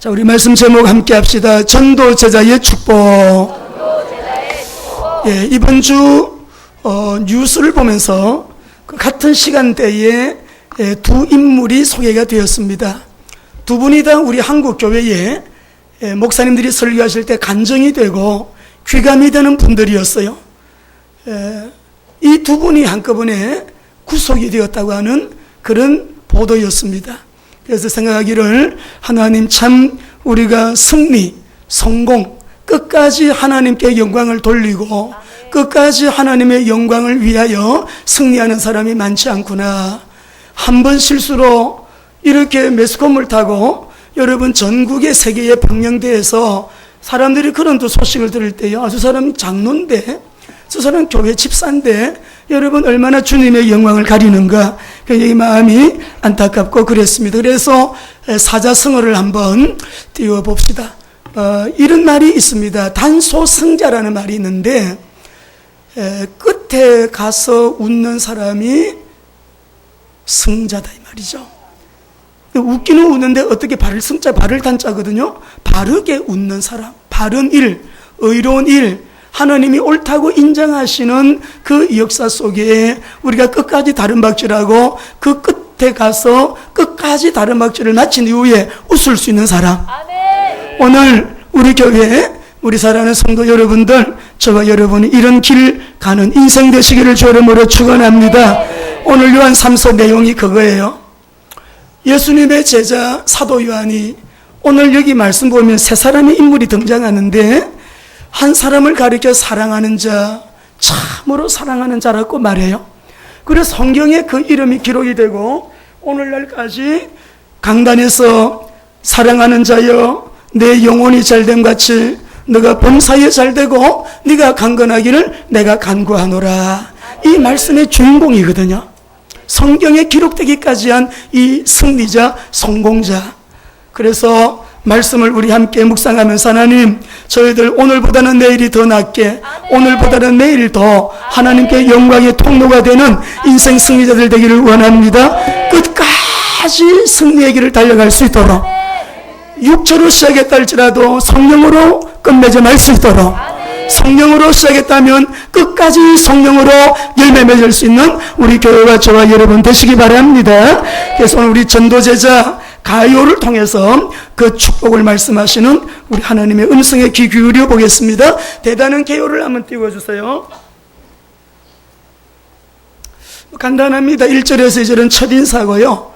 자, 우리 말씀 제목 함께 합시다. 전도 제자의 축복. 예, 이번 주 뉴스를 보면서 그 같은 시간대에 두 인물이 소개가 되었습니다. 두 분이 다 우리 한국 교회에 목사님들이 설교하실 때 간증이 되고 귀감이 되는 분들이었어요. 이 두 분이 한꺼번에 구속이 되었다고 하는 그런 보도였습니다. 그래서 생각하기를 하나님 참 우리가 승리, 성공, 끝까지 하나님께 영광을 돌리고 끝까지 하나님의 영광을 위하여 승리하는 사람이 많지 않구나. 한 번 실수로 이렇게 매스컴을 타고 여러분 전국의 세계의 방영대에서 사람들이 그런 또 소식을 들을 때요, 저 사람 장로인데, 저 사람 교회 집사인데 여러분 얼마나 주님의 영광을 가리는가, 굉장히 마음이 안타깝고 그랬습니다. 그래서 사자성어를 한번 띄워봅시다. 이런 말이 있습니다. 단소승자라는 말이 있는데, 끝에 가서 웃는 사람이 승자다 이 말이죠. 웃기는 웃는데 어떻게 발을 승자 발을 단자거든요. 바르게 웃는 사람, 바른 일, 의로운 일, 하나님이 옳다고 인정하시는 그 역사 속에 우리가 끝까지 다른박질하고 그 끝에 가서 끝까지 다른박질을 마친 이후에 웃을 수 있는 사람. 아멘. 오늘 우리 교회 우리 사랑하는 성도 여러분들, 저와 여러분이 이런 길 가는 인생 되시기를 주의 이름으로 축원합니다. 오늘 요한 3서 내용이 그거예요. 예수님의 제자 사도 요한이 오늘 여기 말씀 보면 세 사람의 인물이 등장하는데, 한 사람을 가리켜 사랑하는 자, 참으로 사랑하는 자라고 말해요. 그래서 성경에 그 이름이 기록이 되고 오늘날까지 강단에서 사랑하는 자여 내 영혼이 잘됨 같이 너가 범사에 잘되고 네가 강건하기를 내가 간구하노라. 이 말씀의 주인공이거든요. 성경에 기록되기까지 한 이 승리자, 성공자. 그래서 말씀을 우리 함께 묵상하면서 하나님, 저희들 오늘보다는 내일이 더 낫게, 오늘보다는 내일 더 하나님께 영광의 통로가 되는 인생 승리자들 되기를 원합니다. 끝까지 승리의 길을 달려갈 수 있도록, 육체로 시작했다 할지라도 성령으로 끝맺어 말 수 있도록, 성령으로 시작했다면 끝까지 성령으로 열매 맺을 수 있는 우리 교회와 저와 여러분 되시기 바랍니다. 그래서 오늘 우리 전도제자 가요를 통해서 그 축복을 말씀하시는 우리 하나님의 음성에 귀 기울여 보겠습니다. 대단한 개요를 한번 띄워주세요. 간단합니다. 1절에서 2절은 첫인사고요.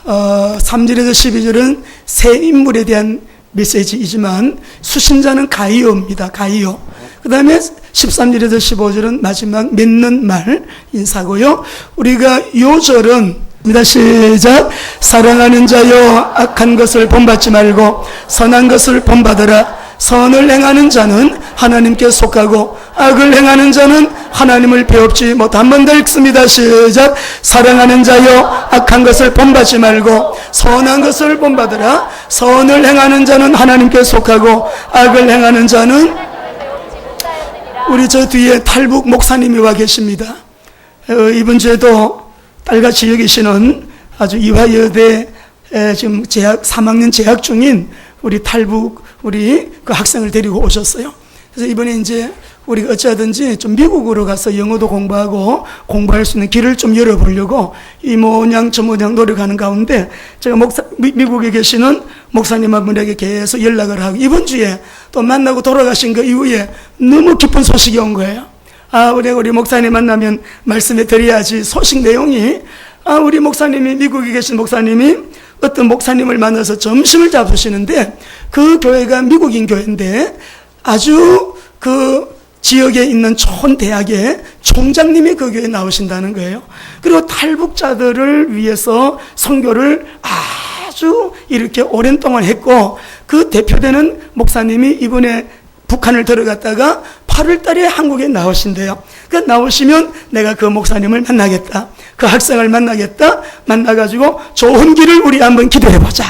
3절에서 12절은 새 인물에 대한 메시지이지만 수신자는 가이오입니다. 가이오. 그 다음에 13절에서 15절은 마지막 맺는 말 인사고요. 우리가 요 절은 시작. 사랑하는 자여 악한 것을 본받지 말고 선한 것을 본받으라. 선을 행하는 자는 하나님께 속하고 악을 행하는 자는 하나님을 배웁지 못. 한 번 더 읽습니다. 시작. 사랑하는 자여 악한 것을 본받지 말고 선한 것을 본받으라. 선을 행하는 자는 하나님께 속하고 악을 행하는 자는, 우리 저 뒤에 탈북 목사님이 와 계십니다. 이번 주에도 딸같이 여기시는 아주 이화여대 지금 3학년 재학 중인 우리 탈북 우리 그 학생을 데리고 오셨어요. 그래서 이번에 이제 우리가 어찌하든지 좀 미국으로 가서 영어도 공부하고 공부할 수 있는 길을 좀 열어보려고 이 모양 저 모양 노력하는 가운데 제가 미국에 계시는 목사님 한 분에게 계속 연락을 하고 이번 주에 또 만나고 돌아가신 그 이후에 너무 기쁜 소식이 온 거예요. 우리 목사님 만나면 말씀해 드려야지. 소식 내용이, 우리 목사님이, 미국에 계신 목사님이 어떤 목사님을 만나서 점심을 잡수시는데 그 교회가 미국인 교회인데 아주 그 지역에 있는 좋은 대학의 총장님이 그 교회에 나오신다는 거예요. 그리고 탈북자들을 위해서 선교를 아주 이렇게 오랜 동안 했고, 그 대표되는 목사님이 이번에 북한을 들어갔다가 8월 달에 한국에 나오신대요. 그러니까 나오시면 내가 그 목사님을 만나겠다, 그 학생을 만나겠다, 만나가지고 좋은 길을 우리 한번 기도해보자.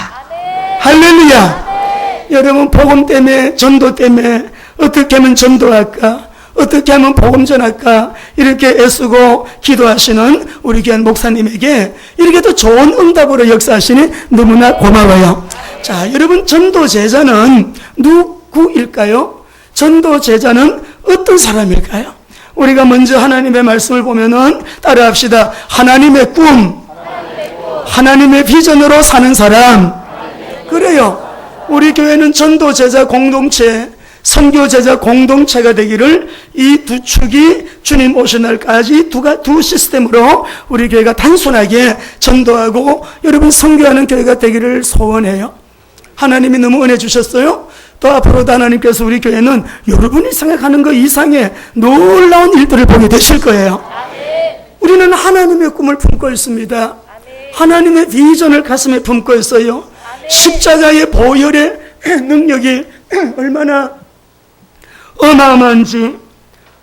할렐루야. 여러분, 복음 때문에, 전도 때문에 어떻게 하면 전도할까, 어떻게 하면 복음 전할까, 이렇게 애쓰고 기도하시는 우리 귀한 목사님에게 이렇게 또 좋은 응답으로 역사하시니 너무나 고마워요. 자, 여러분, 전도 제자는 누구일까요? 전도 제자는 어떤 사람일까요? 우리가 먼저 하나님의 말씀을 보면은 따라합시다. 하나님의 꿈, 하나님의 비전으로 사는 사람. 그래요. 우리 교회는 전도 제자 공동체, 선교 제자 공동체가 되기를 이 두 축이 주님 오신 날까지 두 시스템으로 우리 교회가 단순하게 전도하고 여러분 선교하는 교회가 되기를 소원해요. 하나님이 너무 은혜 주셨어요. 또 앞으로도 하나님께서 우리 교회는 여러분이 생각하는 것 이상의 놀라운 일들을 보게 되실 거예요. 우리는 하나님의 꿈을 품고 있습니다. 하나님의 비전을 가슴에 품고 있어요. 십자가의 보혈의 능력이 얼마나 어마어마한지,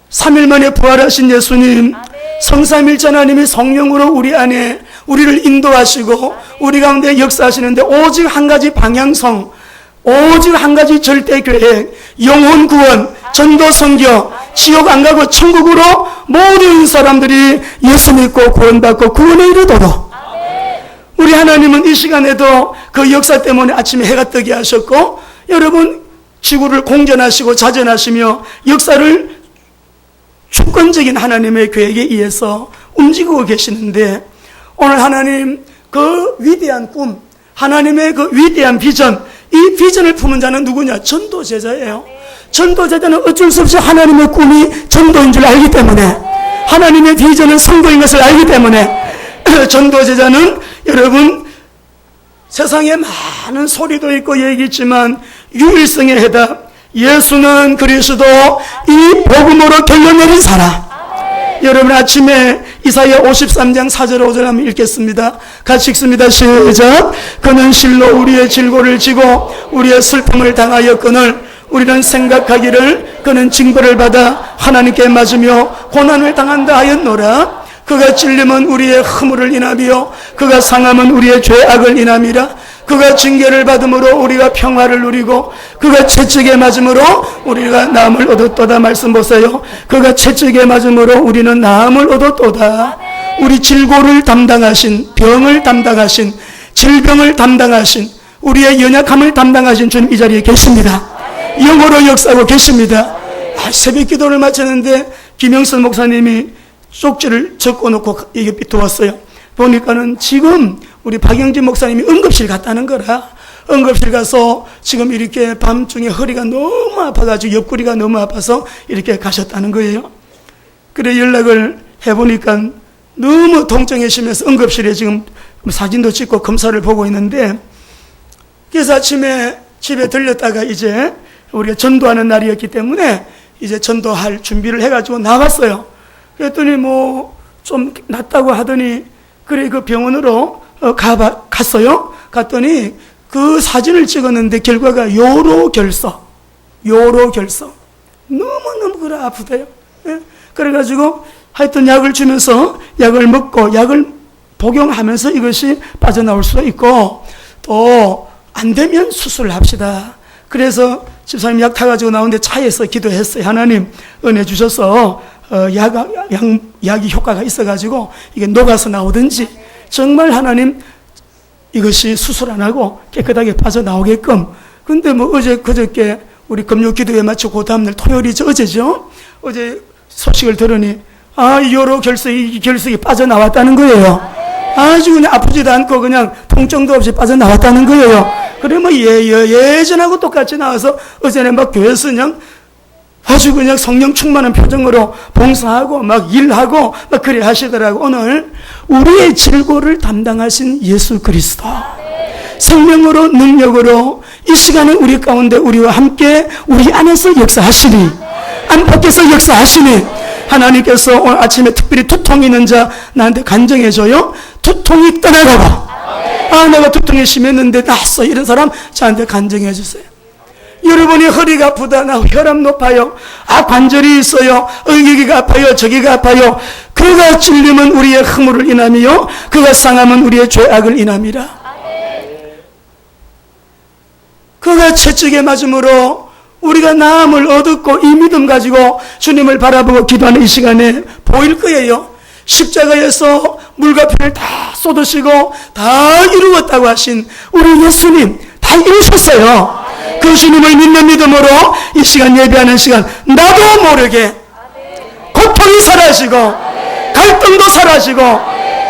3일 만에 부활하신 예수님, 성삼일체 하나님이 성령으로 우리 안에 우리를 인도하시고 우리 가운데 역사하시는데 오직 한 가지 방향성, 오직 한 가지 절대 계획, 영혼 구원, 전도 선교, 지옥 안 가고 천국으로 모든 사람들이 예수 믿고 구원받고 구원에 이르도록. 우리 하나님은 이 시간에도 그 역사 때문에 아침에 해가 뜨게 하셨고 여러분 지구를 공전하시고 자전하시며 역사를 주권적인 하나님의 계획에 의해서 움직이고 계시는데 오늘 하나님 그 위대한 꿈, 하나님의 그 위대한 비전, 이 비전을 품은 자는 누구냐? 전도제자예요. 전도제자는 어쩔 수 없이 하나님의 꿈이 전도인 줄 알기 때문에, 하나님의 비전은 선교인 것을 알기 때문에 전도제자는 여러분 세상에 많은 소리도 있고 얘기 있지만 유일성의 해답, 예수는 그리스도, 이 복음으로 결론 내린 사람. 여러분 아침에 이사야 53장 4절 5절 한번 읽겠습니다. 같이 읽습니다. 시작. 그는 실로 우리의 질고를 지고 우리의 슬픔을 당하였거늘 우리는 생각하기를 그는 징벌을 받아 하나님께 맞으며 고난을 당한다 하였노라. 그가 찔림은 우리의 허물을 인하며 그가 상함은 우리의 죄악을 인함이라. 그가 징계를 받음으로 우리가 평화를 누리고 그가 채찍에 맞음으로 우리가 나음을 얻었도다. 말씀 보세요. 그가 채찍에 맞음으로 우리는 나음을 얻었도다. 우리 질고를 담당하신, 병을 담당하신, 질병을 담당하신, 우리의 연약함을 담당하신 주님 이 자리에 계십니다. 영으로 역사하고 계십니다. 새벽 기도를 마쳤는데 김영선 목사님이 쪽지를 적어놓고 이게 비도왔어요. 보니까는 지금 우리 박영진 목사님이 응급실 갔다는 거라. 응급실 가서 지금 이렇게 밤중에 허리가 너무 아파가지고 옆구리가 너무 아파서 이렇게 가셨다는 거예요. 그래 연락을 해보니까 너무 통증해지면서 응급실에 지금 사진도 찍고 검사를 보고 있는데, 그래서 아침에 집에 들렸다가 이제 우리가 전도하는 날이었기 때문에 이제 전도할 준비를 해가지고 나갔어요. 그랬더니 뭐 좀 낫다고 하더니 그래 그 병원으로 갔어요. 갔더니 그 사진을 찍었는데 결과가 요로결석. 너무너무 그래 아프대요. 예? 그래가지고 하여튼 약을 주면서 약을 먹고 약을 복용하면서 이것이 빠져나올 수도 있고 또 안 되면 수술을 합시다. 그래서 집사님 약 타가지고 나오는데 차에서 기도했어요. 하나님 은혜 주셔서 약이 효과가 있어가지고 이게 녹아서 나오든지 정말 하나님 이것이 수술 안 하고 깨끗하게 빠져나오게끔. 근데 뭐 어제 그저께 우리 금요 기도회 마치고 그 다음날 토요일이죠. 어제죠. 어제 소식을 들으니 요로 결석이 빠져나왔다는 거예요. 아주 그냥 아프지도 않고 그냥 통증도 없이 빠져나왔다는 거예요. 그래 뭐 예전하고 똑같이 나와서 어제는 막 교회에서 그냥 아주 그냥 성령 충만한 표정으로 봉사하고 막 일하고 막 그래 하시더라고. 오늘 우리의 질고를 담당하신 예수 그리스도 성령으로 능력으로 이 시간에 우리 가운데 우리와 함께 우리 안에서 역사하시니 안팎에서 역사하시니 하나님께서 오늘 아침에 특별히 두통이 있는 자 나한테 간증해줘요. 두통이 떠나가고 내가 두통이 심했는데 났어 이런 사람 저한테 간증해주세요. 여러분이 허리가 아프다, 나 혈압 높아요, 관절이 있어요, 여기가 아파요, 저기가 아파요. 그가 찔림은 우리의 허물을 인하며 그가 상함은 우리의 죄악을 인함이라. 그가 채찍에 맞음으로 우리가 나음을 얻었고 이 믿음 가지고 주님을 바라보고 기도하는 이 시간에 보일 거예요. 십자가에서 물과 피를 다 쏟으시고 다 이루었다고 하신 우리 예수님, 다 이루셨어요. 그 주님을 믿는 믿음으로 이 시간 예배하는 시간 나도 모르게 고통이 사라지고 갈등도 사라지고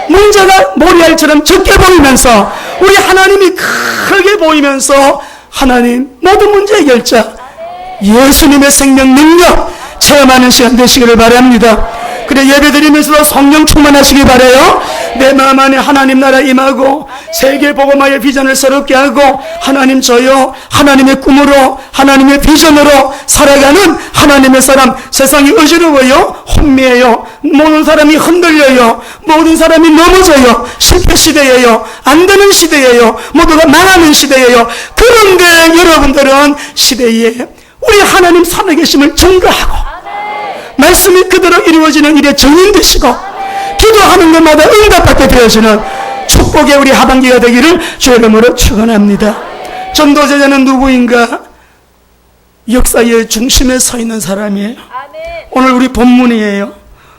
문제가 모래알처럼 적게 보이면서 우리 하나님이 크게 보이면서 하나님 모든 문제 해결자 예수님의 생명 능력 체험하는 시간 되시기를 바랍니다. 그래 예배드리면서도 성령 충만하시기 바라요. 내 마음 안에 하나님 나라 임하고 세계 복음화의 비전을 새롭게 하고 하나님 저요 하나님의 꿈으로 하나님의 비전으로 살아가는 하나님의 사람. 세상이 어지러워요. 혼미해요. 모든 사람이 흔들려요. 모든 사람이 넘어져요. 실패 시대예요. 안 되는 시대예요. 모두가 망하는 시대예요. 그런데 여러분들은 시대에 우리 하나님 살아계심을 증거하고 말씀이 그대로 이루어지는 일에 증인 되시고 기도하는 것마다 응답받게 되어지는 축복의 우리 하반기가 되기를 주의 이름으로 축원합니다. 전도제자는 누구인가? 역사의 중심에 서 있는 사람이에요. 오늘 우리 본문이에요.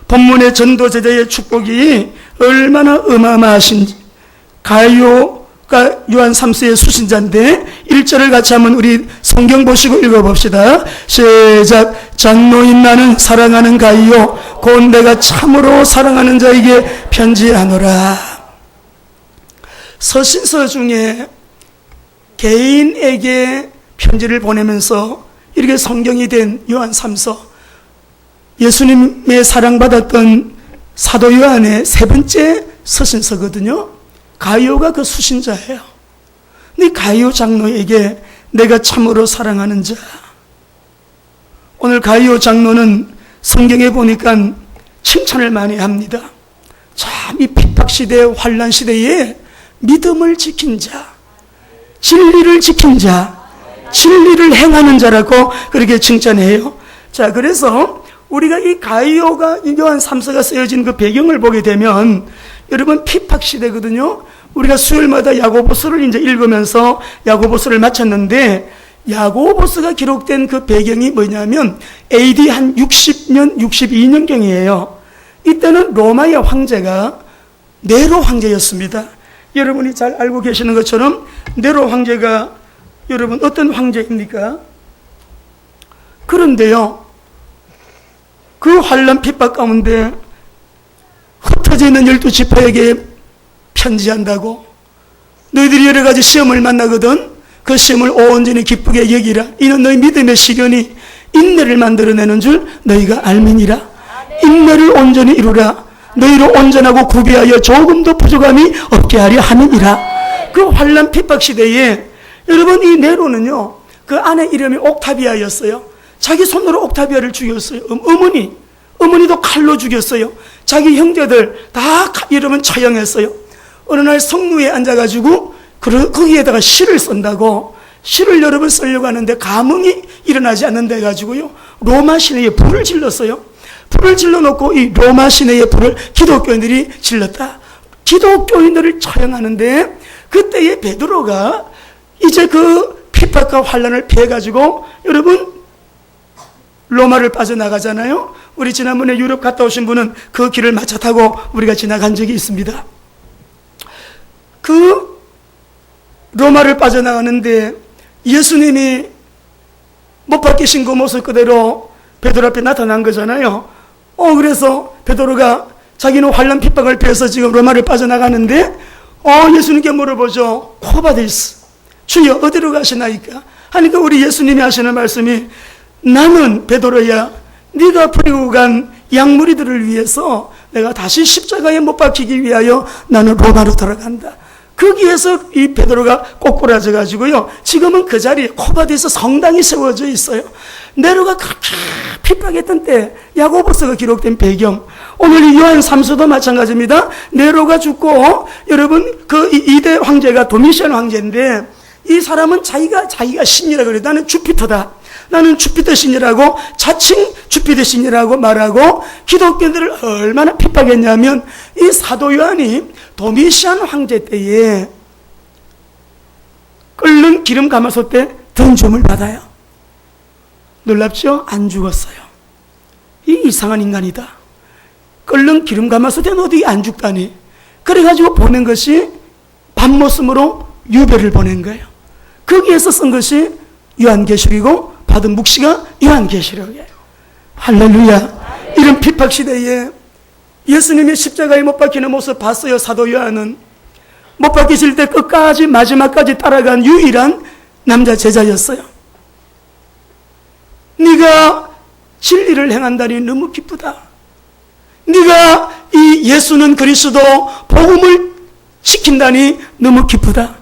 본문의 전도제자의 축복이 얼마나 어마어마하신지. 가이오가 요한 3세의 수신자인데 1절을 같이 한번 우리 성경 보시고 읽어봅시다. 시작. 장로인 나는 사랑하는 가이오 곧 내가 참으로 사랑하는 자에게 편지하노라. 서신서 중에 개인에게 편지를 보내면서 이렇게 성경이 된 요한 3서, 예수님의 사랑받았던 사도 요한의 세 번째 서신서거든요. 가이오가 그 수신자예요. 근데 가이오 장로에게 내가 참으로 사랑하는 자. 오늘 가이오 장로는 성경에 보니까 칭찬을 많이 합니다. 참 이 핍박시대, 환란시대에 믿음을 지킨 자, 진리를 지킨 자, 진리를 행하는 자라고 그렇게 칭찬해요. 자, 그래서 우리가 이 가이오가 요한 3서가 쓰여진 그 배경을 보게 되면 여러분 핍박시대거든요. 우리가 수요일마다 야고보서를 이제 읽으면서 야고보서를 마쳤는데 야고보서가 기록된 그 배경이 뭐냐면 AD 한 60년, 62년경이에요. 이때는 로마의 황제가 네로 황제였습니다. 여러분이 잘 알고 계시는 것처럼 네로 황제가 여러분 어떤 황제입니까? 그런데요, 그 환란 핍박 가운데 흩어져 있는 12지파에게 편지한다고. 너희들이 여러 가지 시험을 만나거든. 그 시험을 온전히 기쁘게 여기라. 이는 너희 믿음의 시련이 인내를 만들어내는 줄 너희가 알미니라. 인내를 온전히 이루라. 너희를 온전하고 구비하여 조금도 부족함이 없게 하려 함이니라. 그 환란 핍박 시대에 여러분 이 네로는요, 그 아내 이름이 옥타비아였어요. 자기 손으로 옥타비아를 죽였어요. 어머니도 칼로 죽였어요. 자기 형제들 다 이름은 처형했어요. 어느 날 성루에 앉아가지고 거기에다가 시를 쓴다고. 시를 여러분 쓰려고 하는데 감흥이 일어나지 않는다 해가지고요, 로마 시내에 불을 질렀어요. 불을 질러놓고 이 로마 시내의 불을 기독교인들이 질렀다. 기독교인들을 처형하는데 그때의 베드로가 이제 그 핍박과 환란을 피해가지고 여러분 로마를 빠져나가잖아요. 우리 지난번에 유럽 갔다 오신 분은 그 길을 마차 타고 우리가 지나간 적이 있습니다. 그 로마를 빠져나가는데 예수님이 못 박히신 그 모습 그대로 베드로 앞에 나타난 거잖아요. 그래서 베드로가 자기는 환란 핍박을 피해서 지금 로마를 빠져나가는데 예수님께 물어보죠. 코바디스, 주여 어디로 가시나이까? 하니까 우리 예수님이 하시는 말씀이 나는 베드로야, 네가 버리고 간 양무리들을 위해서 내가 다시 십자가에 못 박히기 위하여 나는 로마로 돌아간다. 거기에서 이 베드로가 꼬꾸라져 가지고요, 지금은 그 자리에 코바디스 성당이 세워져 있어요. 네로가 그렇게 핍박했던 때 야고보서가 기록된 배경. 오늘 이 요한 3서도 마찬가지입니다. 네로가 죽고 여러분 그 2대 황제가 도미시안 황제인데 이 사람은 자기가 신이라 그래요. 나는 주피터다. 나는 주피터 신이라고 자칭 주피터 신이라고 말하고 기독교인들을 얼마나 핍박했냐면 이 사도 요한이 도미시안 황제 때에 끓는 기름 가마솥 때 던짐을 받아요. 놀랍죠? 안 죽었어요. 이 이상한 인간이다. 끓는 기름 가마솥에 어디 안 죽다니. 그래가지고 보낸 것이 밤모습으로 유배를 보낸 거예요. 거기에서 쓴 것이 요한계시록이고 받은 묵시가 요한계시록이에요. 할렐루야. 이런 핍박시대에 예수님이 십자가에 못 박히는 모습 봤어요. 사도 요한은 못 박히실 때 끝까지 마지막까지 따라간 유일한 남자 제자였어요. 네가 진리를 행한다니 너무 기쁘다. 네가 이 예수는 그리스도 복음을 지킨다니 너무 기쁘다.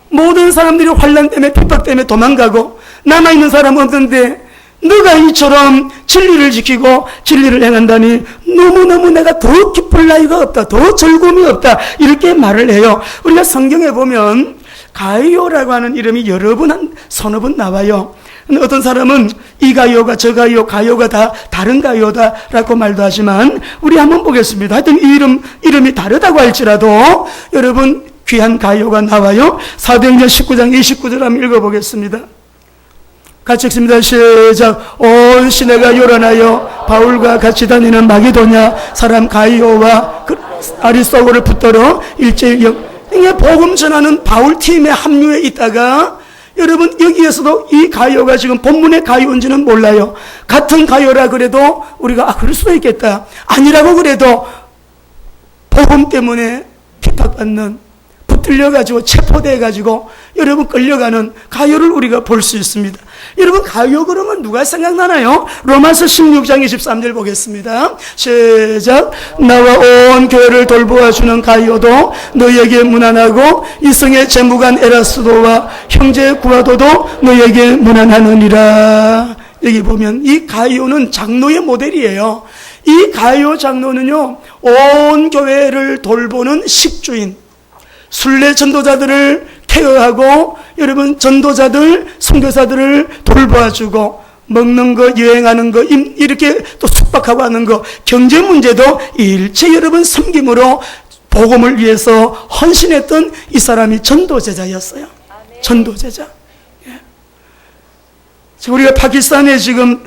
모든 사람들이 환난 때문에 핍박 때문에 도망가고 남아있는 사람은 없는데 너가 이처럼 진리를 지키고 진리를 행한다니 너무너무 내가 더 기쁠 나위가 없다. 더 즐거움이 없다. 이렇게 말을 해요. 우리가 성경에 보면 가이오라고 하는 이름이 여러 번, 서너 번 나와요. 근데 어떤 사람은 이 가이오가 저 가이오, 가이오가 다 다른 가이오다라고 말도 하지만 우리 한번 보겠습니다. 하여튼 이 이름이 다르다고 할지라도 여러분 귀한 가이오가 나와요. 사도행전 19장 29절 한번 읽어보겠습니다. 같이 읽습니다. 시작. 온 시내가 요란하여 바울과 같이 다니는 마게도냐 사람 가이오와 아리스토고를 붙들어 일제히 이게 복음 전하는 바울 팀에 합류해 있다가 여러분 여기에서도 이 가이오가 지금 본문의 가이오인지는 몰라요. 같은 가이오라 그래도 우리가 그럴 수도 있겠다. 아니라고 그래도 복음 때문에 핍박받는 붙들려가지고 체포돼가지고 여러분 끌려가는 가이오를 우리가 볼 수 있습니다. 여러분 가이오 그러면 누가 생각나나요? 로마서 16장 23절 보겠습니다. 시작. 나와 온 교회를 돌보아주는 가이오도 너희에게 무난하고 이성의 재무관 에라스도와 형제 구아도도 너희에게 무난하느니라. 여기 보면 이 가이오는 장로의 모델이에요. 이 가이오 장로는요 온 교회를 돌보는 식주인, 순례 전도자들을 케어하고 여러분 전도자들, 선교사들을 돌봐주고 먹는 거, 여행하는 거, 이렇게 또 숙박하고 하는 거, 경제 문제도 일체 여러분 섬김으로 복음을 위해서 헌신했던 이 사람이 전도제자였어요. 전도제자. 예. 지금 우리가 파키스탄에 지금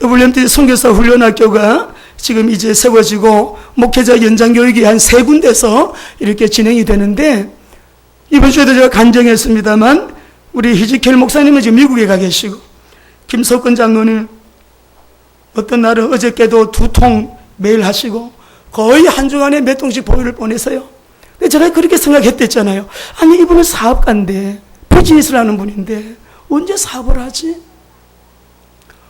WMT 선교사 훈련학교가 지금 이제 세워지고 목회자 연장 교육이 한 3군데서 이렇게 진행이 되는데 이번 주에도 제가 간증했습니다만 우리 히지켈 목사님은 지금 미국에 가 계시고 김석근 장로는 어떤 날은 어저께도 2통 매일 하시고 거의 한 주간에 몇 통씩 보혈을 보내세요. 근데 제가 그렇게 생각했댔잖아요. 아니 이분은 사업가인데 비즈니스를 하는 분인데 언제 사업을 하지?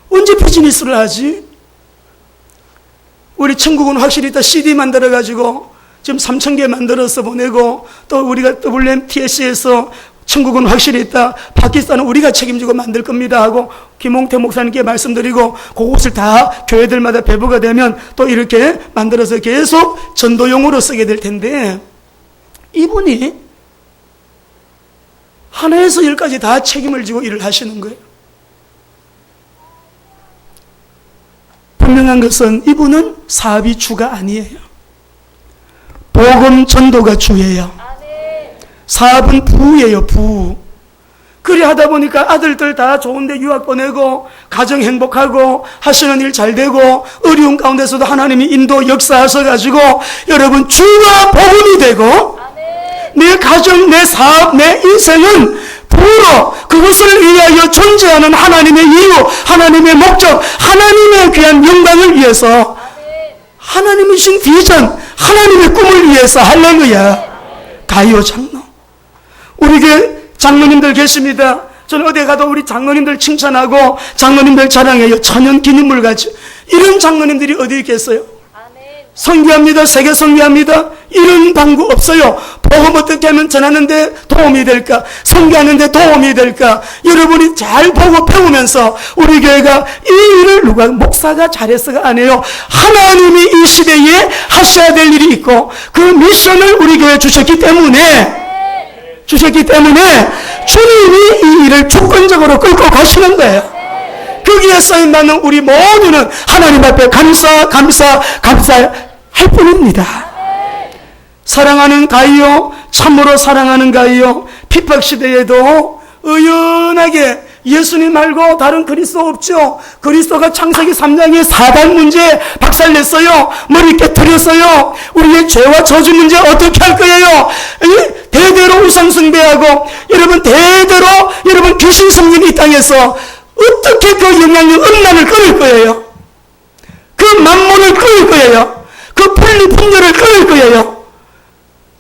언제 비즈니스를 하지? 우리 천국은 확실히 있다 CD 만들어가지고 지금 3,000개 만들어서 보내고 또 우리가 WMTS에서 천국은 확실히 있다. 파키스탄은 우리가 책임지고 만들 겁니다 하고 김홍태 목사님께 말씀드리고 그것을 다 교회들마다 배부가 되면 또 이렇게 만들어서 계속 전도용으로 쓰게 될 텐데 이분이 하나에서 10까지 다 책임을 지고 일을 하시는 거예요. 분명한 것은 이분은 사업이 주가 아니에요. 복음 전도가 주예요. 사업은 부예요, 부. 그리 하다 보니까 아들들 다 좋은데 유학 보내고 가정 행복하고 하시는 일 잘 되고 어려운 가운데서도 하나님이 인도 역사하셔가지고 여러분 주가 복음이 되고 내 가정, 내 사업, 내 인생은 부로 그것을 위하여 존재하는 하나님의 이유, 하나님의 목적, 하나님의 귀한 영광을 위해서 하나님이 주신 비전, 하나님의 꿈을 위해서 할렐루야. 가이오 장로. 우리 교회 장로님들 계십니다. 저는 어디 가도 우리 장로님들 칭찬하고 장로님들 자랑해요. 천연 기념물 같이. 이런 장로님들이 어디 있겠어요? 선교합니다. 세계 선교합니다. 이런 방구 없어요. 복음 어떻게 하면 전하는데 도움이 될까? 선교하는데 도움이 될까? 여러분이 잘 보고 배우면서 우리 교회가 이 일을 누가 목사가 잘했어가 아니에요. 하나님이 이 시대에 하셔야 될 일이 있고 그 미션을 우리 교회에 주셨기 때문에 주님이 이 일을 주권적으로 끌고 가시는 거예요. 거기에 쓰임받는 우리 모두는 하나님 앞에 감사할 뿐입니다. 사랑하는 가이오, 참으로 사랑하는 가이오, 핍박시대에도 의연하게 예수님 말고 다른 그리스도 없죠. 그리스도가 창세기 3장에 사단 문제 박살냈어요. 머리 깨뜨렸어요. 우리의 죄와 저주 문제 어떻게 할 거예요? 대대로 우상 숭배하고 여러분 대대로 여러분 귀신 섬기는 이 땅에서 어떻게 그 영향력 음란을 끊을 거예요? 그 만몬을 끊을 거예요. 그 분리분열을 끊을 거예요.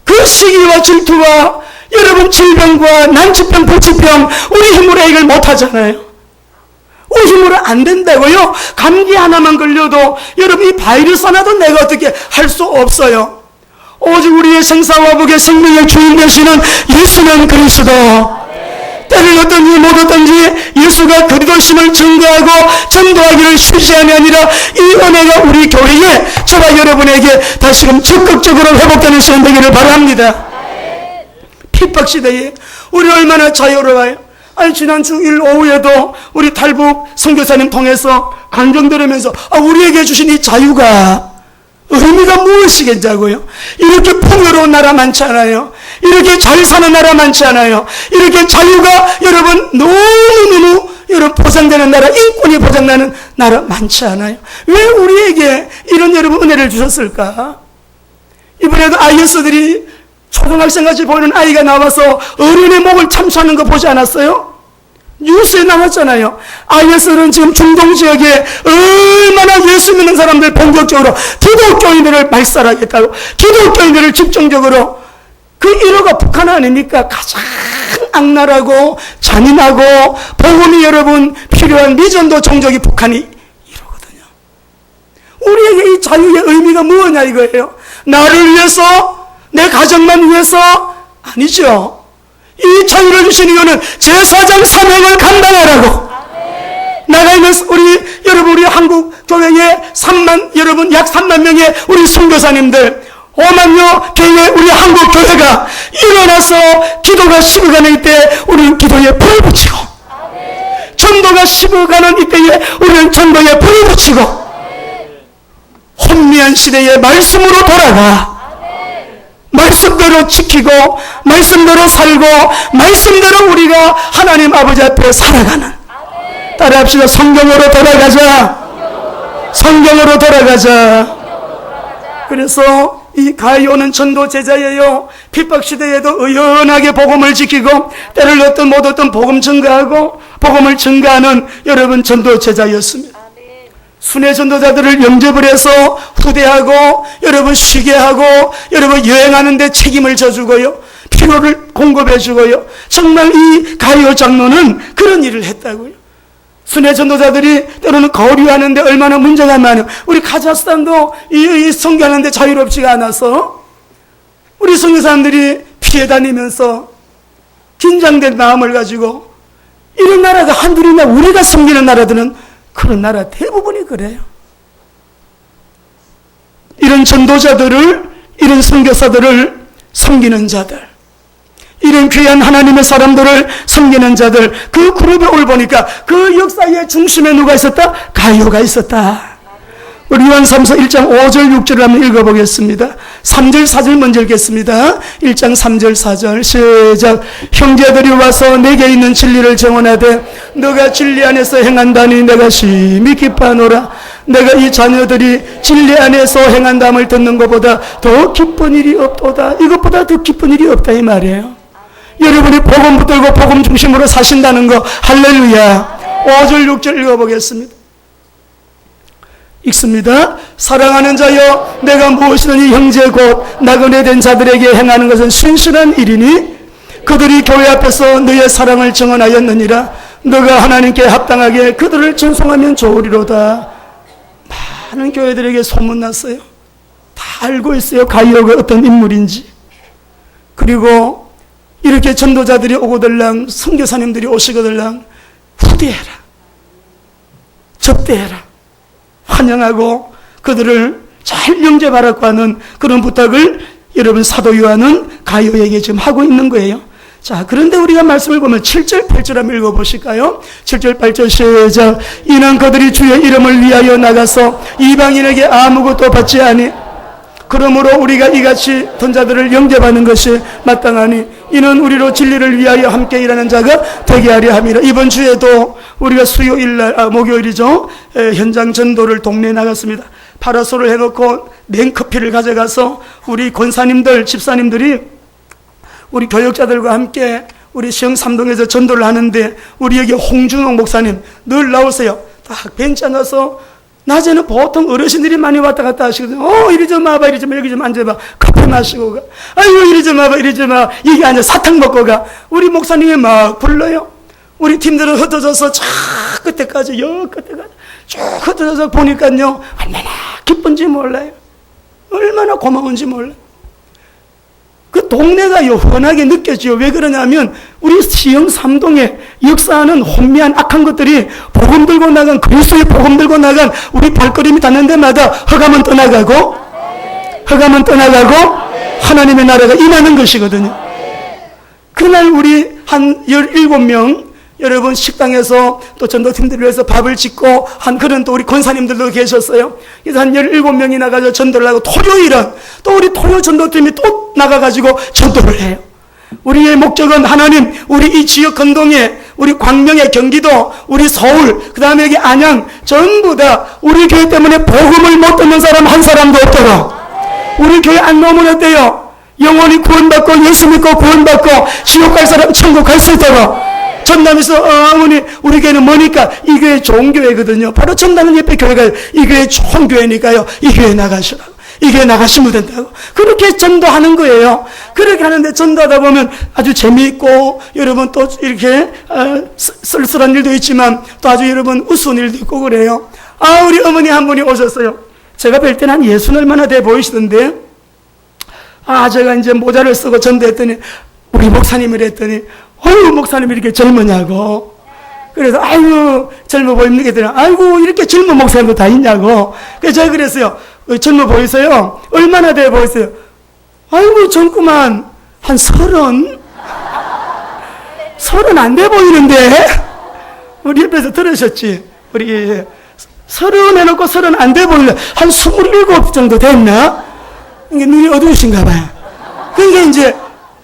그 시기와 질투와 여러분 질병과 난치병, 불치병 우리 힘으로 해결 못하잖아요. 우리 힘으로 안 된다고요. 감기 하나만 걸려도 여러분 이 바이러스 하나도 내가 어떻게 할 수 없어요. 오직 우리의 생사화복의 생명의 주인 되시는 예수는 그리스도. 때를 얻든지 못 얻든지 예수가 그리스도심을 증거하고 전도하기를 쉬지함이 아니라 이 은혜가 우리 교회에 저와 여러분에게 다시금 적극적으로 회복되는 시간 되기를 바랍니다. 핍박시대에 우리 얼마나 자유로워요. 아니 지난 주일 오후에도 우리 탈북 선교사님 통해서 간증 들으면서 우리에게 주신 이 자유가 의미가 무엇이겠냐고요. 이렇게 풍요로운 나라 많지 않아요. 이렇게 잘 사는 나라 많지 않아요. 이렇게 자유가 여러분 너무너무 여러분 보장되는 나라, 인권이 보장되는 나라 많지 않아요. 왜 우리에게 이런 여러분 은혜를 주셨을까? 이번에도 IS들이 초등학생같이 보이는 아이가 나와서 어린의 목을 참수하는 거 보지 않았어요? 뉴스에 나왔잖아요. IS는 지금 중동 지역에 얼마나 예수 믿는 사람들 본격적으로 기독교인들을 말살하겠다고, 기독교인들을 집중적으로, 그 1호가 북한 아닙니까? 가장 악랄하고 잔인하고 복음이 여러분 필요한 미전도 종족이 북한이 1호거든요. 우리에게 이 자유의 의미가 뭐냐 이거예요. 나를 위해서, 내 가정만 위해서 아니죠. 이 자유를 주신 이유는 제사장 사명을 감당하라고. 나가 있는 우리 한국 교회에 여러분 약 3만 명의 우리 선교사님들, 5만여 개의 우리 한국 교회가 일어나서 기도가 식어가는 이때 우리는 기도에 불을 붙이고, 전도가 식어가는 이때에 우리는 전도에 불을 붙이고, 혼미한 시대에 말씀으로 돌아가 말씀대로 지키고 말씀대로 살고 말씀대로 우리가 하나님 아버지 앞에 살아가는, 따라합시다. 성경으로 돌아가자. 성경으로 돌아가자. 그래서 이 가이오는 전도 제자예요. 핍박시대에도 의연하게 복음을 지키고 때를 얻든 못 얻든 복음 증가하고 복음을 증가하는 여러분 전도 제자였습니다. 순회 전도자들을 영접을 해서 후대하고 여러분 쉬게 하고 여러분 여행하는 데 책임을 져주고요. 필요를 공급해 주고요. 정말 이 가이오 장로는 그런 일을 했다고요. 순회 전도자들이 때로는 거류하는데 얼마나 문제가 많아요. 우리 카자흐스탄도 이 선교하는데 자유롭지가 않아서 우리 선교사람들이 피해 다니면서 긴장된 마음을 가지고, 이런 나라가 한둘이나 우리가 섬기는 나라들은 그런 나라 대부분이 그래요. 이런 전도자들을, 이런 선교사들을 섬기는 자들, 이런 귀한 하나님의 사람들을 섬기는 자들, 그 그룹에 올 보니까 그 역사의 중심에 누가 있었다? 가이오가 있었다. 우리 요한삼서 1장 5절 6절을 한번 읽어보겠습니다. 3절 4절 먼저 읽겠습니다. 1장 3절 4절 시작. 형제들이 와서 내게 있는 진리를 증언하되 너가 진리 안에서 행한다니 내가 심히 기뻐하노라. 내가 이 자녀들이 진리 안에서 행한담을 듣는 것보다 더 기쁜 일이 없도다. 이것보다 더 기쁜 일이 없다 이 말이에요. 여러분이 복음 붙들고 복음 중심으로 사신다는 거, 할렐루야. 5절 6절 읽어보겠습니다. 읽습니다. 사랑하는 자여, 내가 무엇이든지 형제 곧 나그네 된 자들에게 행하는 것은 순순한 일이니 그들이 교회 앞에서 너의 사랑을 증언하였느니라. 너가 하나님께 합당하게 그들을 전송하면 좋으리로다. 많은 교회들에게 소문났어요. 다 알고 있어요. 가이오가 어떤 인물인지. 그리고 이렇게 전도자들이 오고들랑, 선교사님들이 오시고들랑 후대해라, 접대해라, 환영하고 그들을 잘 영접하라고 하는 그런 부탁을 여러분 사도 요한은 가이오에게 지금 하고 있는 거예요. 자, 그런데 우리가 말씀을 보면 7절 8절 한번 읽어보실까요? 7절 8절 시작. 이는 그들이 주의 이름을 위하여 나가서 이방인에게 아무것도 받지 아니 그러므로 우리가 이같이 던자들을 영접하는 것이 마땅하니 이는 우리로 진리를 위하여 함께 일하는 자가 되게 하려 함이라. 이번 주에도 우리가 목요일이죠. 현장 전도를 동네에 나갔습니다. 파라솔을 해놓고 냉커피를 가져가서 우리 권사님들, 집사님들이 우리 교역자들과 함께 우리 시흥 삼동에서 전도를 하는데, 우리 여기 홍준홍 목사님 늘 나오세요. 딱 벤치 앉아서, 낮에는 보통 어르신들이 많이 왔다 갔다 하시거든요. 이리 좀 와봐, 이리 좀 여기 좀 앉아봐. 커피 마시고 가. 아이고, 이리 좀 와봐, 이리 좀 와. 여기 앉아 사탕 먹고 가. 우리 목사님이 막 불러요. 우리 팀들은 흩어져서 저 끝에까지, 여 끝에까지 쭉 흩어져서 보니까요, 얼마나 기쁜지 몰라요. 얼마나 고마운지 몰라요. 그 동네가 요원하게 느껴지요. 왜 그러냐면 우리 시흥 삼동의 역사하는 혼미한 악한 것들이 복음 들고 나간, 그리스도의 복음 들고 나간 우리 발걸음이 닿는 데마다 흑암은 떠나가고 하나님의 나라가 임하는 것이거든요. 그날 우리 한 17명 여러분 식당에서 또 전도팀들을 위해서 밥을 짓고 한 그런 또 우리 권사님들도 계셨어요. 그래서 한 17명이 나가서 전도를 하고, 토요일은 또 우리 토요 전도팀이 또 나가가지고 전도를 해요. 우리의 목적은 하나님, 우리 이 지역 건동에, 우리 광명의 경기도, 우리 서울, 그 다음에 여기 안양, 전부 다 우리 교회 때문에 복음을 못 듣는 사람 한 사람도 없도록, 우리 교회 안 나오면 어때요? 영원히 구원받고 예수 믿고 구원받고 지옥 갈 사람 천국 갈 수 있도록. 전남에서 어머니 우리 교회는 뭐니까 이 교회 좋은 교회거든요. 바로 전남 옆에 교회가 이 교회 좋은 교회니까요. 이 교회 나가시라고. 이 교회 나가시면 된다고. 그렇게 전도하는 거예요. 그렇게 하는데 전도하다 보면 아주 재미있고, 여러분 또 이렇게 쓸쓸한 일도 있지만 또 아주 여러분 우스운 일도 있고 그래요. 우리 어머니 한 분이 오셨어요. 제가 뵐 때는 한 60 얼마나 돼 보이시던데, 제가 이제 모자를 쓰고 전도했더니 우리 목사님을 했더니, 목사님이 이렇게 젊으냐고. 그래서 아이고 젊어 보입니까? 했더니 아이고 이렇게 젊은 목사님도 다 있냐고. 그래서 제가 그랬어요. 젊어 보이세요? 얼마나 돼 보이세요? 아이고 젊구만. 한 30? 30 안 돼 보이는데? 우리 옆에서 들으셨지? 우리 30 해놓고 30 안 돼 보이려. 한 27 정도 됐나? 이게 눈이 어두우신가 봐요. 그러니까 이제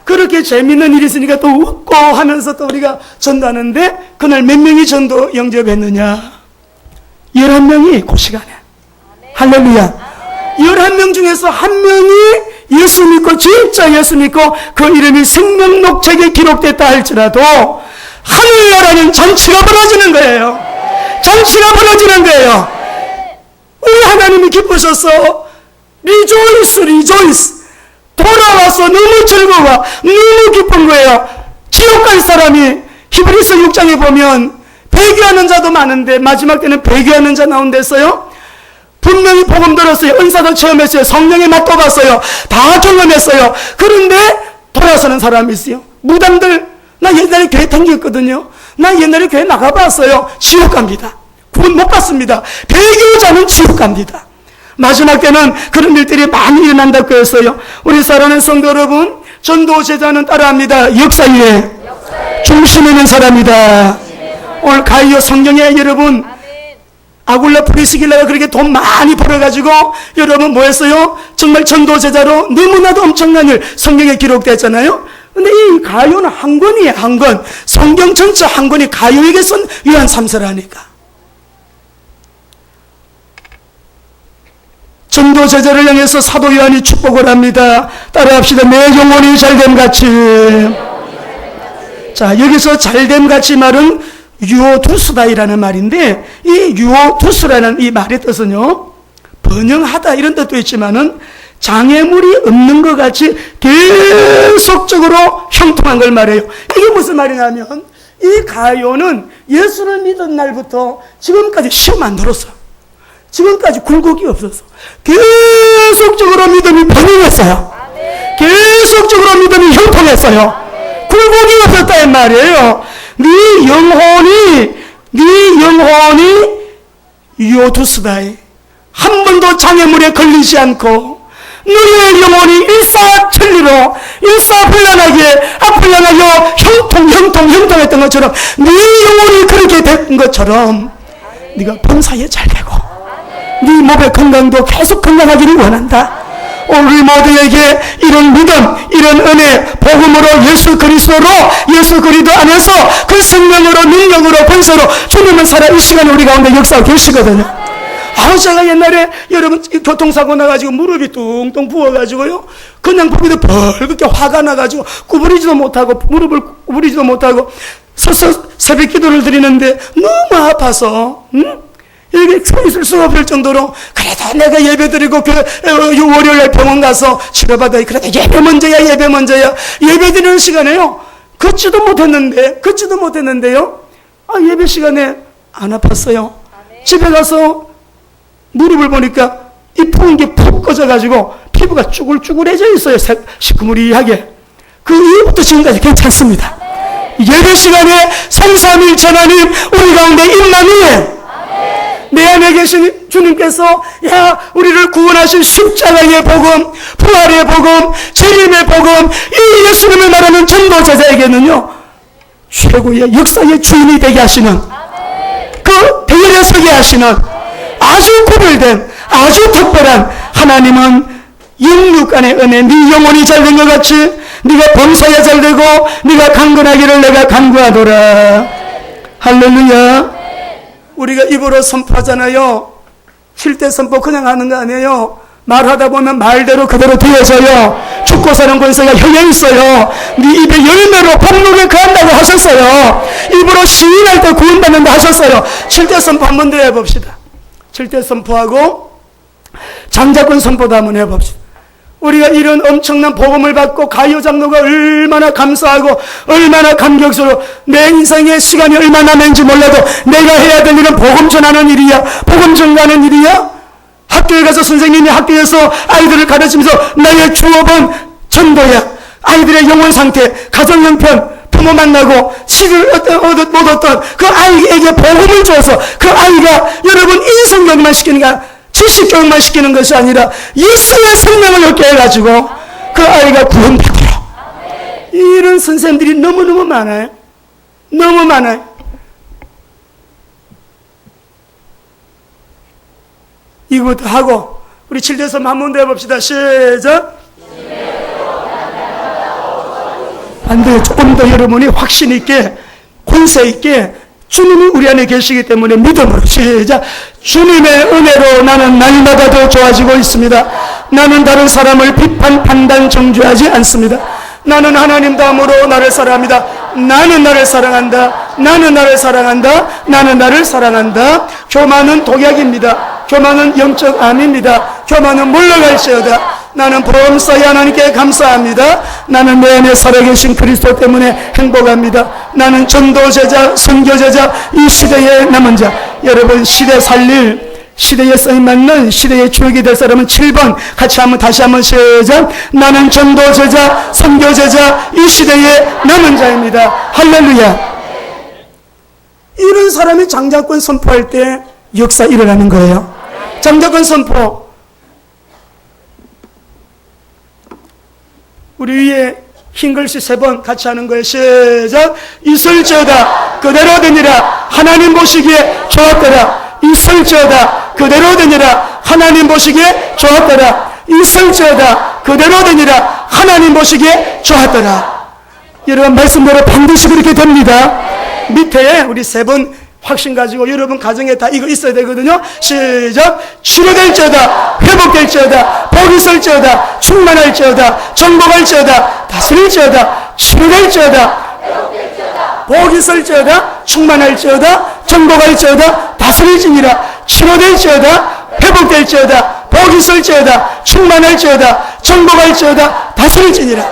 그렇게 재밌는 일이 있으니까 또 웃고 하면서 또 우리가 전도하는데, 그날 몇 명이 전도 영접했느냐? 11명이 그 시간에. 할렐루야. 11명 중에서 한 명이 예수 믿고, 진짜 예수 믿고 그 이름이 생명록책에 기록됐다 할지라도 하늘나라는 잔치가 벌어지는 거예요. 잔치가 벌어지는 거예요. 우리 하나님이 기쁘셔서 리조이스 돌아와서 너무 즐거워, 너무 기쁜 거예요. 지옥 갈 사람이 히브리서 6장에 보면 배교하는 자도 많은데 마지막 때는 배교하는 자 나온댔어요. 분명히 복음 들었어요. 은사도 체험했어요. 성령의 맛도 봤어요. 다 경험했어요. 그런데 돌아서는 사람이 있어요. 무당들, 나 옛날에 교회 다녔거든요. 나 옛날에 교회 나가봤어요. 지옥 갑니다. 구원 못 받습니다. 배교자는 지옥 갑니다. 마지막 때는 그런 일들이 많이 일어난다고 했어요. 우리 사랑하는 성도 여러분, 전도 제자는 따라합니다. 역사 위에 중심에 있는 사람이다. 오늘 가이오 성경에 여러분 아굴라 프리스길라가 그렇게 돈 많이 벌어가지고 여러분 뭐 했어요? 정말 전도 제자로 너무나도 엄청난 일 성경에 기록됐잖아요. 근데 이 가이오는 한 권이에요. 한 권. 성경 전체 한 권이 가이오에게 쓴 요한 3서라니까. 전도 제자를 향해서 사도 요한이 축복을 합니다. 따라합시다. 내 영혼이 잘됨 같이. 자, 여기서 잘됨 같이 말은 유오두스다이라는 말인데, 이 유오두스라는 이 말의 뜻은요, 번영하다 이런 뜻도 있지만은 장애물이 없는 것 같이 계속적으로 형통한 걸 말해요. 이게 무슨 말이냐면, 이 가요는 예수를 믿은 날부터 지금까지 시험 안 들었어요. 지금까지 굴곡이 없었어. 계속적으로 믿음이 번영했어요. 계속적으로 믿음이 형통했어요. 굴곡이 없었다 이 말이에요. 네 영혼이 요두스다이 한 번도 장애물에 걸리지 않고 너의 영혼이 일사천리로 일사불란하게 앞불란하여 형통했던 것처럼 네 영혼이 그렇게 된 것처럼 네가 범사에 잘 되고 네 몸의 건강도 계속 건강하기를 원한다. 우리 모두에게 이런 믿음, 이런 은혜, 복음으로 예수 그리스도로, 예수 그리스도 안에서 그 생명으로, 능력으로, 권세로 주님은 살아 이 시간에 우리 가운데 역사하고 계시거든요. 제가 옛날에 여러분 교통사고 나가지고 무릎이 뚱뚱 부어가지고요, 그냥 보기도 벌겋게 화가 나가지고 구부리지도 못하고, 무릎을 구부리지도 못하고 서서 새벽 기도를 드리는데 너무 아파서 여기 서 있을 수가 없을 정도로, 그래도 내가 예배 드리고 월요일날 병원 가서 치료받아, 그래도 예배 먼저야, 예배 먼저야, 예배 드리는 시간에요 걷지도 못했는데요 예배 시간에 안 아팠어요. 집에 가서 무릎을 보니까 이 푸은 게 푹 꺼져가지고 피부가 쭈글쭈글해져 있어요. 시커머리하게. 그 이후부터 지금까지 괜찮습니다. 예배 시간에 성삼일체 하나님 우리 가운데 임마누엘, 내 안에 계신 주님께서 우리를 구원하신 십자가의 복음, 부활의 복음, 재림의 복음, 이 예수님을 말하는 전도 제자에게는요 최고의 역사의 주인이 되게 하시는, 그 대열에 서게 하시는 아주 구별된, 아주 특별한 하나님은 영육간의 은혜, 네 영혼이 잘된 것 같이 네가 범사에 잘되고 네가 강건하기를 내가 간구하노라. 할렐루야. 우리가 입으로 선포하잖아요. 쉴 때 선포 그냥 하는 거 아니에요. 말하다 보면 말대로 그대로 되어져요. 죽고 사는 권세가 혀에 있어요. 네 입에 열매로 복록에 거한다고 하셨어요. 입으로 시인할 때 구원받는다 하셨어요. 쉴 때 선포 한 번 더 해봅시다. 칠 때 선포하고 장자권 선포도 한번 해봅시다. 우리가 이런 엄청난 복음을 받고 가요 장로가 얼마나 감사하고 얼마나 감격스러워, 내 인생의 시간이 얼마나 남는지 몰라도 내가 해야 될 일은 복음 전하는 일이야, 복음 전가하는 일이야. 학교에 가서 선생님이 학교에서 아이들을 가르치면서 나의 주업은 전도야. 아이들의 영혼 상태, 가정 형편, 부모 만나고 시를 못 얻던 그 아이에게 복음을 줘서 그 아이가 여러분 인성 교육만 시키는 게 아니라 지식 교육만 시키는 것이 아니라 예수의 생명을 얻게 해가지고 그 아이가 구원받도록, 이런 선생님들이 너무너무 많아요. 너무 많아요. 이것도 하고 우리 7대서 한번 더 해봅시다. 시작. 안 돼요. 조금 더 여러분이 확신 있게, 권세 있게, 주님이 우리 안에 계시기 때문에 믿음으로 시작. 주님의 은혜로 나는 날마다 더 좋아지고 있습니다. 나는 다른 사람을 비판, 판단, 정죄하지 않습니다. 나는 하나님 다음으로 나를 사랑합니다. 나는 나를 사랑한다. 나는 나를 사랑한다. 나는 나를 사랑한다. 교만은 독약입니다. 교만은 영적 암입니다. 교만은 물러갈지어다. 나는 범사에 하나님께 감사합니다. 나는 내 안에 살아계신 그리스도 때문에 행복합니다. 나는 전도제자, 선교제자, 이 시대의 남은 자. 여러분, 시대 살릴, 시대에 쓰임맞는 시대의 주역이 될 사람은 7번 같이 한번 다시 한번 시작. 나는 전도제자, 선교제자, 이 시대의 남은 자입니다. 할렐루야. 이런 사람이 장자권 선포할 때 역사 일어나는 거예요. 장자권 선포. 우리 위에 흰 글씨 3번 같이 하는 거예요. 시작. 있을지어다 그대로 되니라 하나님 보시기에 좋았더라. 있을지어다 그대로 되니라 하나님 보시기에 좋았더라. 있을지어다 그대로 되니라 하나님 보시기에 좋았더라. 여러분 말씀대로 반드시 그렇게 됩니다. 밑에 우리 3번 확신 가지고 여러분 가정에 다 이거 있어야 되거든요. 시작. 치료될지어다 회복될지어다 복이 있을지어다 충만할지어다 정복할지어다 다스릴지어다 치료될지어다 복이 있을지어다 충만할지어다 정복할지어다 다스릴지니라. 치료될지어다 회복될지어다 복이 있을지어다 충만할지어다 정복할지어다 다스릴지니라.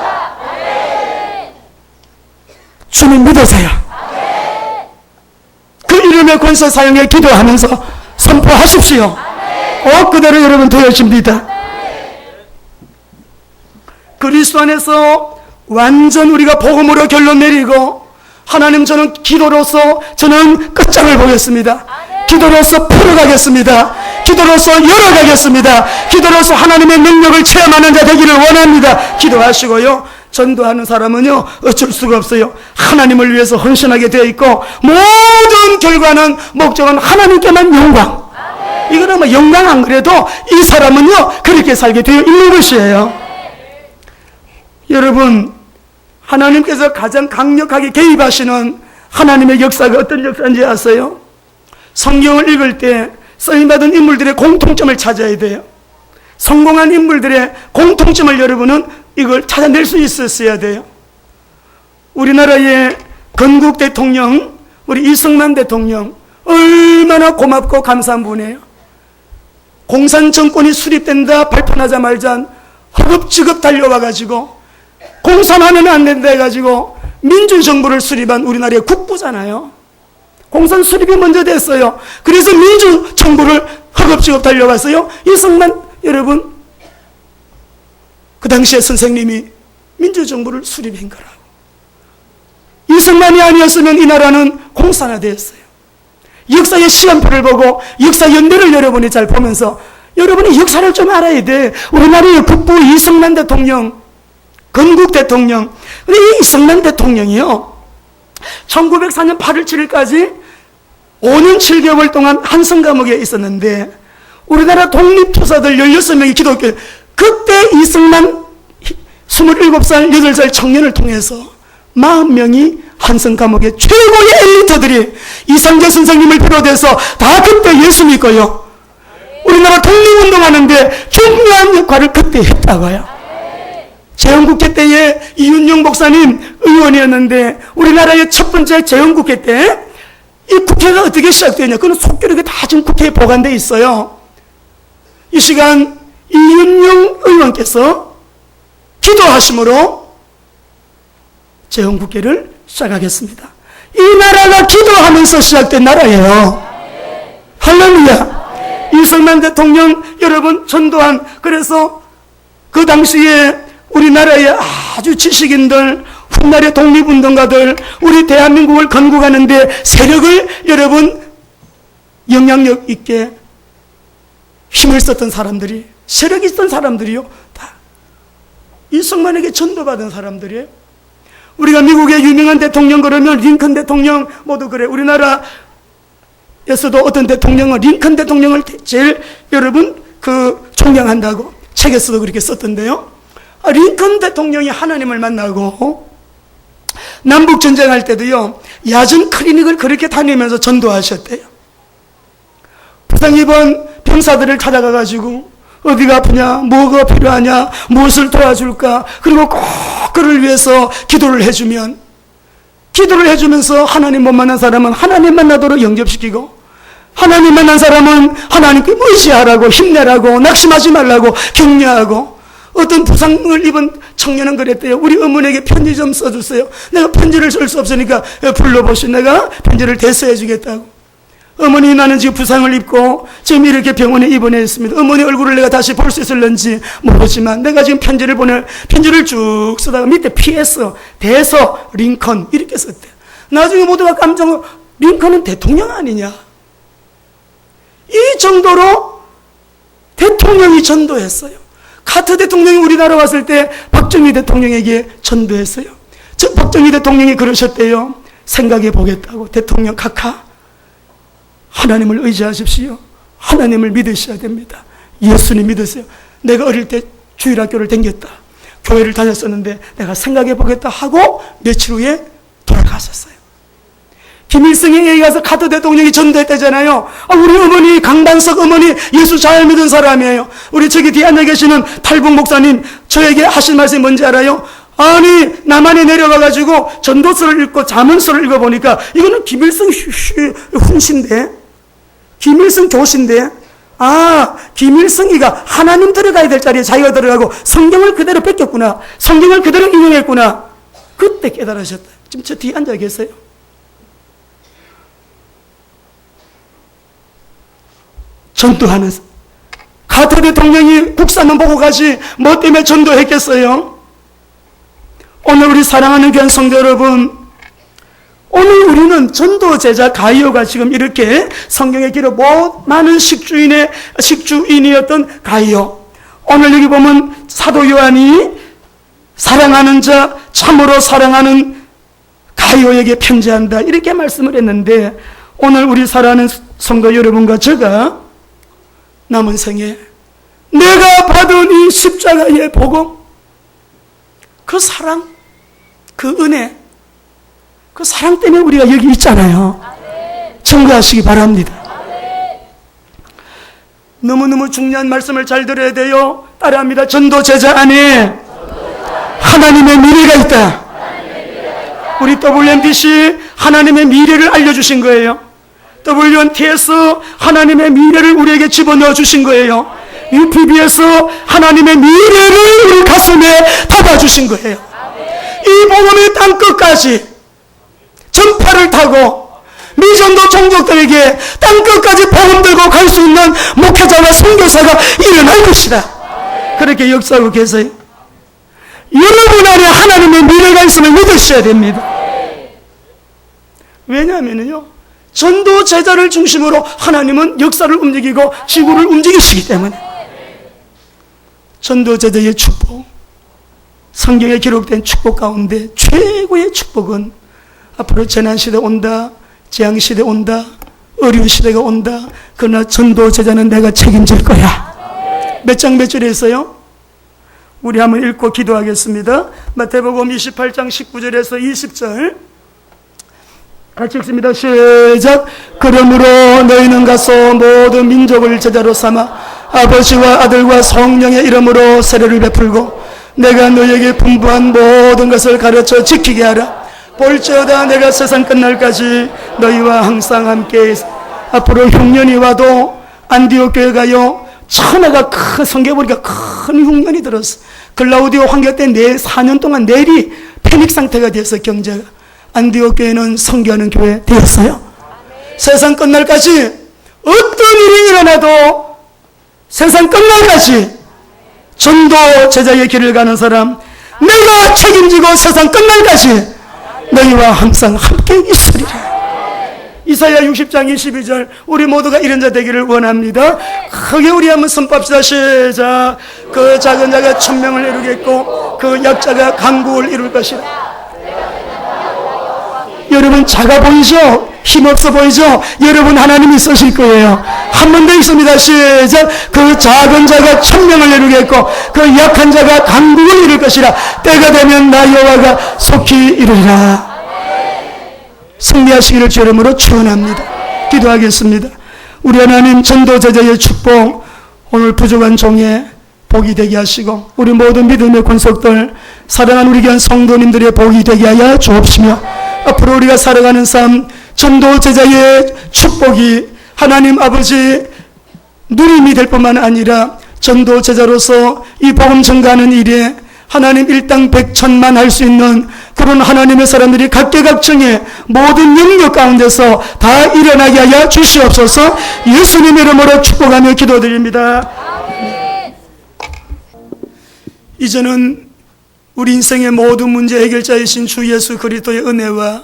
주님 믿으세요. 그 이름의 권세 사용해 기도하면서 선포하십시오. 그대로 여러분 되어집니다. 그리스도 안에서 완전 우리가 복음으로 결론 내리고, 하나님 저는 기도로서 저는 끝장을 보겠습니다. 기도로서 풀어가겠습니다. 기도로서 열어가겠습니다. 기도로서 하나님의 능력을 체험하는 자 되기를 원합니다. 기도하시고요. 전도하는 사람은요 어쩔 수가 없어요. 하나님을 위해서 헌신하게 되어 있고 모든 결과는 목적은 하나님께만 영광, 이거는 뭐 영광 안 그래도 이 사람은요 그렇게 살게 되어 있는 것이에요. 여러분, 하나님께서 가장 강력하게 개입하시는 하나님의 역사가 어떤 역사인지 아세요? 성경을 읽을 때 쓰임받은 인물들의 공통점을 찾아야 돼요. 성공한 인물들의 공통점을 여러분은 이걸 찾아낼 수 있었어야 돼요. 우리나라의 건국 대통령, 우리 이승만 대통령 얼마나 고맙고 감사한 분이에요. 공산 정권이 수립된다 발표하자마자 허겁지겁 달려와가지고 공산하면 안 된다 해가지고 민주정부를 수립한 우리나라의 국부잖아요. 공산 수립이 먼저 됐어요. 그래서 민주정부를 허겁지겁 달려갔어요. 이승만 여러분, 그 당시에 선생님이 민주정부를 수립한 거라고. 이승만이 아니었으면 이 나라는 공산화되었어요. 역사의 시간표를 보고 역사 연대를 여러분이 잘 보면서 여러분이 역사를 좀 알아야 돼. 우리나라의 국부 이승만 대통령, 건국 대통령. 근데 이 이승만 대통령이요 1904년 8월 7일까지 5년 7개월 동안 한성 감옥에 있었는데 우리나라 독립투사들 16명이 기독교, 그때 이승만 27살, 8살 청년을 통해서 40명이 한성 감옥의 최고의 엘리트들이 이상재 선생님을 비롯해서 다 그때 예수 믿고요. 우리나라 독립운동하는데 중요한 역할을 그때 했다고요. 재헌국회 때에 이윤용 목사님 의원이었는데 우리나라의 첫 번째 재헌국회 때 이 국회가 어떻게 시작되냐? 그건 속기록이 다 지금 국회에 보관되어 있어요. 이 시간 이윤용 의원께서 기도하심으로 재헌국회를 시작하겠습니다. 이 나라가 기도하면서 시작된 나라예요. 할렐루야. 이승만 대통령 여러분 전두환, 그래서 그 당시에 우리나라의 아주 지식인들, 훗날의 독립운동가들, 우리 대한민국을 건국하는데 세력을 여러분 영향력 있게 힘을 썼던 사람들이, 세력이 있던 사람들이요 다 이승만에게 전도받은 사람들이에요. 우리가 미국의 유명한 대통령 그러면 링컨 대통령 모두 그래. 우리나라에서도 어떤 대통령은 링컨 대통령을 제일 여러분 존경한다고 책에서도 그렇게 썼던데요. 링컨 대통령이 하나님을 만나고 남북전쟁할 때도요 야전 클리닉을 그렇게 다니면서 전도하셨대요. 부상 입은 병사들을 찾아가가지고 어디가 아프냐, 뭐가 필요하냐, 무엇을 도와줄까, 그리고 꼭 그를 위해서 기도를 해주면서 하나님 못 만난 사람은 하나님 만나도록 영접시키고, 하나님 만난 사람은 하나님께 의지하라고, 힘내라고, 낙심하지 말라고 격려하고. 어떤 부상을 입은 청년은 그랬대요. 우리 어머니에게 편지 좀 써주세요. 내가 편지를 쓸 수 없으니까 불러보시, 내가 편지를 대서해 주겠다고. 어머니, 나는 지금 부상을 입고 지금 이렇게 병원에 입원해 있습니다. 어머니 얼굴을 내가 다시 볼 수 있을런지 모르지만 내가 지금 편지를 쭉 쓰다가 밑에 PS 대서 링컨 이렇게 썼대. 나중에 모두가 깜짝 링컨은 대통령 아니냐, 이 정도로 대통령이 전도했어요. 카터 대통령이 우리나라 왔을 때 박정희 대통령에게 전도했어요. 박정희 대통령이 그러셨대요. 생각해 보겠다고. 대통령 카카, 하나님을 의지하십시오. 하나님을 믿으셔야 됩니다. 예수님 믿으세요. 내가 어릴 때 주일학교를 다녔다, 교회를 다녔었는데 내가 생각해 보겠다 하고 며칠 후에 돌아가셨어요. 김일성에게 가서 카터 대통령이 전도했다잖아요. 우리 어머니 강반석 어머니 예수 잘 믿은 사람이에요. 우리 저기 뒤에 앉아 계시는 탈북 목사님 저에게 하신 말씀이 뭔지 알아요? 아니, 남한에 내려가가지고 전도서를 읽고 잠언서를 읽어보니까 이거는 김일성 훈시인데, 김일성 교시인데, 김일성이가 하나님 들어가야 될 자리에 자기가 들어가고 성경을 그대로 뺏겼구나, 성경을 그대로 인용했구나. 그때 깨달으셨다. 지금 저 뒤에 앉아 계세요. 전도하면서 카터 대통령이 국사만 보고 가지 뭐 때문에 전도했겠어요? 오늘 우리 사랑하는 교회 성도 여러분, 오늘 우리는 전도 제자 가이오가 지금 이렇게 성경에 기록 많은 식주인이었던 가이오. 오늘 여기 보면 사도 요한이 사랑하는 자, 참으로 사랑하는 가이오에게 편지한다 이렇게 말씀을 했는데, 오늘 우리 사랑하는 성도 여러분과 제가 남은 생에 내가 받은 이 십자가의 복음, 그 사랑, 그 은혜, 그 사랑 때문에 우리가 여기 있잖아요. 증거하시기 바랍니다. 너무너무 중요한 말씀을 잘 들어야 돼요. 따라합니다. 전도 제자 안에 하나님의 미래가 있다. 우리 WMDC 하나님의 미래를 알려주신 거예요. WNTS 하나님의 미래를 우리에게 집어넣어 주신 거예요. UPBS 하나님의 미래를 우리 가슴에 담아주신 거예요. 이 복음의 땅끝까지 전파를 타고 미전도 종족들에게 땅끝까지 복음 들고 갈 수 있는 목회자와 선교사가 일어날 것이다. 그렇게 역사하고 계세요. 여러분 안에 하나님의 미래가 있음을 믿으셔야 됩니다. 왜냐하면요, 전도 제자를 중심으로 하나님은 역사를 움직이고 지구를 움직이시기 때문에. 전도 제자의 축복, 성경에 기록된 축복 가운데 최고의 축복은 앞으로 재난시대 온다, 재앙시대 온다, 어려운시대가 온다. 그러나 전도 제자는 내가 책임질 거야. 몇 장 몇 절에 있어요? 우리 한번 읽고 기도하겠습니다. 마태복음 28장 19절에서 20절 같이 읽습니다. 시작. 그러므로 너희는 가서 모든 민족을 제자로 삼아 아버지와 아들과 성령의 이름으로 세례를 베풀고 내가 너희에게 분부한 모든 것을 가르쳐 지키게 하라. 볼지어다 내가 세상 끝날까지 너희와 항상 함께 있어. 앞으로 흉년이 와도 안디옥 교회 가요. 천하가 큰 성경 보니까 큰 흉년이 들었어. 글라우디오 황제 때 4년 동안 내리 패닉 상태가 돼서 경제가. 안디옥 교회는 선교하는 교회 되었어요. 세상 끝날까지 어떤 일이 일어나도 세상 끝날까지 전도 제자의 길을 가는 사람, 내가 책임지고 세상 끝날까지 너희와 항상 함께 있으리라. 이사야 60장 22절 우리 모두가 이런 자 되기를 원합니다. 크게 우리 한번 선포합시다. 시작. 그 작은 자가 천명을 이루겠고 그 약자가 강국을 이룰 것이라. 여러분 작아 보이죠? 힘없어 보이죠? 여러분 하나님이 쓰실 거예요. 한 번 더 있습니다. 시작. 그 작은 자가 천명을 이루겠고 그 약한 자가 강국을 이룰 것이라. 때가 되면 나 여호와가 속히 이루리라. 승리하시기를 주 이름으로 축원합니다. 기도하겠습니다. 우리 하나님 전도 제자의 축복 오늘 부족한 종의 복이 되게 하시고 우리 모든 믿음의 권속들 사랑하는 우리 귀한 성도님들의 복이 되게 하여 주옵시며 앞으로 우리가 살아가는 삶 전도 제자의 축복이 하나님 아버지 누림이 될 뿐만 아니라 전도 제자로서 이 복음 전가하는 일에 하나님 일당 백천만 할 수 있는 그런 하나님의 사람들이 각계각층의 모든 영역 가운데서 다 일어나게 하여 주시옵소서. 예수님의 이름으로 축복하며 기도드립니다. 이제는 우리 인생의 모든 문제 해결자이신 주 예수 그리스도의 은혜와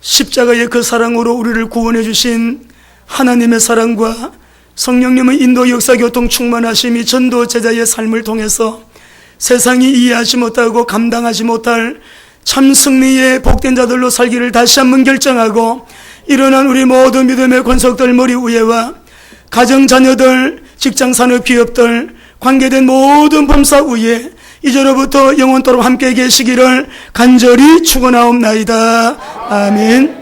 십자가의 그 사랑으로 우리를 구원해 주신 하나님의 사랑과 성령님의 인도 역사 교통 충만하심이 전도 제자의 삶을 통해서 세상이 이해하지 못하고 감당하지 못할 참 승리의 복된 자들로 살기를 다시 한번 결정하고 일어난 우리 모든 믿음의 권속들 머리 위에와 가정 자녀들 직장 산업 기업들 관계된 모든 범사 위에 이제로부터 영원토록 함께 계시기를 간절히 축원하옵나이다. 아멘.